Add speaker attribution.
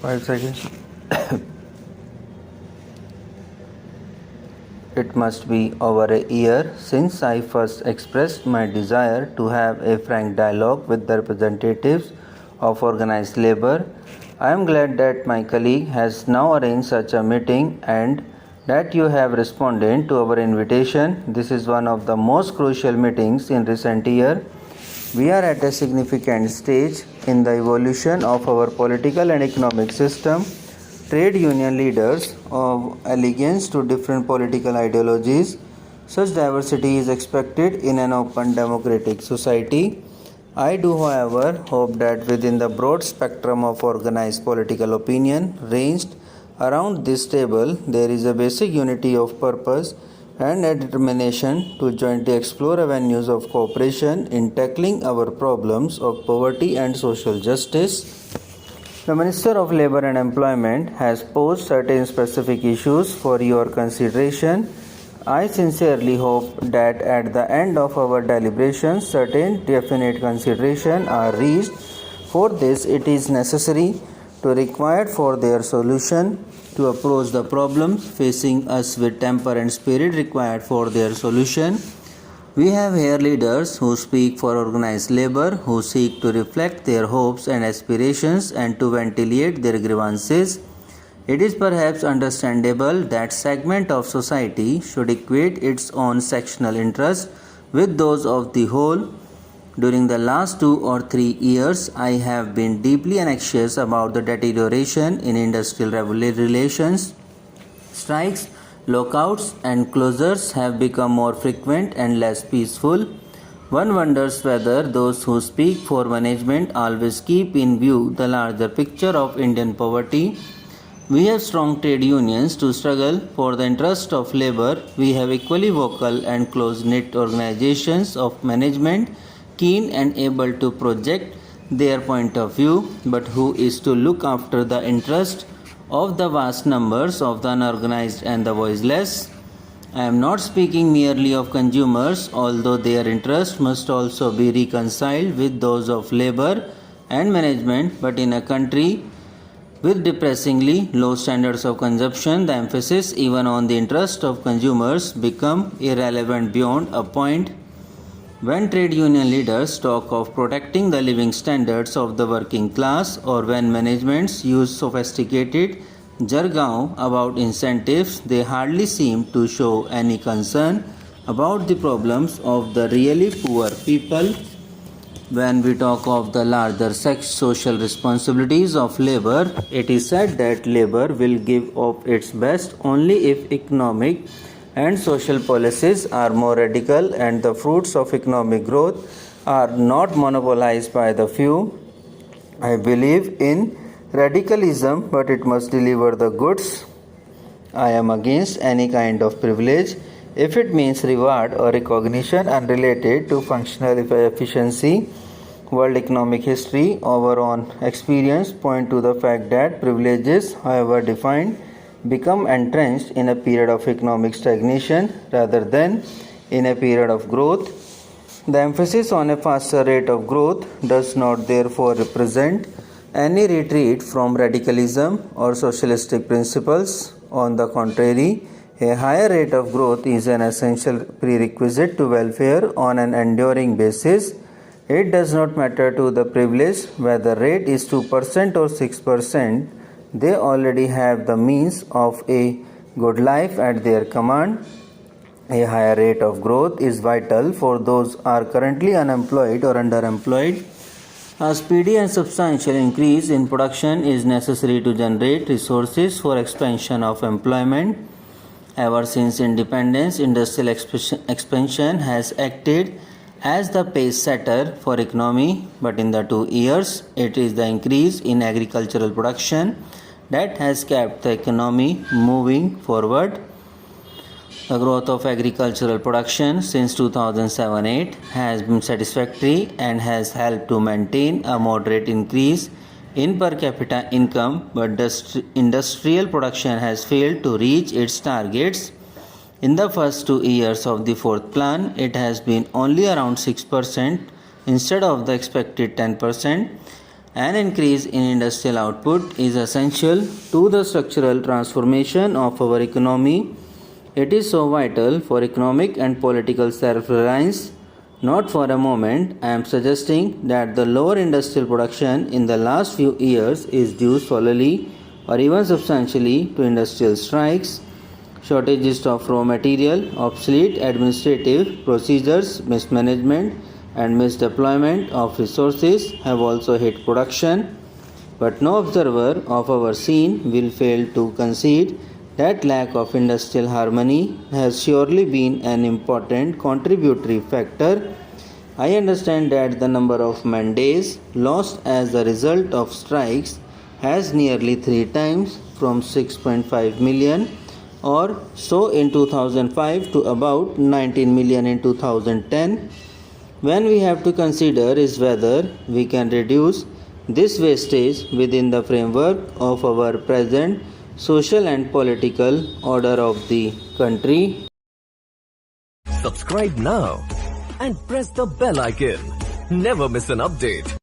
Speaker 1: 5 seconds. It must be over a year since I first expressed my desire to have a frank dialogue with the representatives of organized labor. I am glad that my colleague has now arranged such a meeting and that you have responded to our invitation. This is one of the most crucial meetings in recent years. We are at a significant stage in the evolution of our political and economic system. Trade union leaders of allegiance to different political ideologies. Such diversity is expected in an open democratic society. I do, however, hope that within the broad spectrum of organized political opinion ranged around this table, there is a basic unity of purpose and a determination to jointly explore avenues of cooperation in tackling our problems of poverty and social justice. The Minister of Labour and Employment has posed certain specific issues for your consideration. I sincerely hope that at the end of our deliberations, certain definite considerations are reached. For this, it is necessary to require for their solution to approach the problems facing us with temper and spirit required for their solution. We have here leaders who speak for organized labor, who seek to reflect their hopes and aspirations and to ventilate their grievances. It is perhaps understandable that segment of society should equate its own sectional interests with those of the whole. During the last 2 or 3 years, I have been deeply anxious about the deterioration in industrial relations. Strikes, lockouts, and closures have become more frequent and less peaceful. One wonders whether those who speak for management always keep in view the larger picture of Indian poverty. We have strong trade unions to struggle for the interest of labor. We have equally vocal and close-knit organizations of management, keen and able to project their point of view, but who is to look after the interest of the vast numbers of the unorganized and the voiceless? I am not speaking merely of consumers, although their interest must also be reconciled with those of labor and management, but in a country with depressingly low standards of consumption, the emphasis even on the interest of consumers become irrelevant beyond a point. When trade union leaders talk of protecting the living standards of the working class, or when managements use sophisticated jargon about incentives, they hardly seem to show any concern about the problems of the really poor people. When we talk of the larger social responsibilities of labor, it is said that labor will give of its best only if economic and social policies are more radical and the fruits of economic growth are not monopolized by the few. I believe in radicalism, but it must deliver the goods. I am against any kind of privilege if it means reward or recognition unrelated to functional efficiency. World economic history, our own experience point to the fact that privileges, however defined, become entrenched in a period of economic stagnation rather than in a period of growth. The emphasis on a faster rate of growth does not therefore represent any retreat from radicalism or socialistic principles. On the contrary, a higher rate of growth is an essential prerequisite to welfare on an enduring basis. It does not matter to the privileged whether rate is 2% or 6%. They already have the means of a good life at their command. A higher rate of growth is vital for those who are currently unemployed or underemployed. A speedy and substantial increase in production is necessary to generate resources for expansion of employment. Ever since independence, industrial expansion has acted as the pace setter for economy, but in the 2 years, it is the increase in agricultural production that has kept the economy moving forward. The growth of agricultural production since 2007-8 has been satisfactory and has helped to maintain a moderate increase in per capita income, but industrial production has failed to reach its targets. In the first 2 years of the fourth plan, it has been only around 6% instead of the expected 10%. An increase in industrial output is essential to the structural transformation of our economy. It is so vital for economic and political self-reliance. Not for a moment I am suggesting that the lower industrial production in the last few years is due solely or even substantially to industrial strikes. Shortages of raw material, obsolete administrative procedures, mismanagement, and misdeployment of resources have also hit production. But no observer of our scene will fail to concede that lack of industrial harmony has surely been an important contributory factor. I understand that the number of man days lost as a result of strikes has nearly 3 times from 6.5 million or so in 2005 to about 19 million in 2010. When we have to consider is whether we can reduce this wastage within the framework of our present social and political order of the country.
Speaker 2: Subscribe now and press the bell icon. Never miss an update.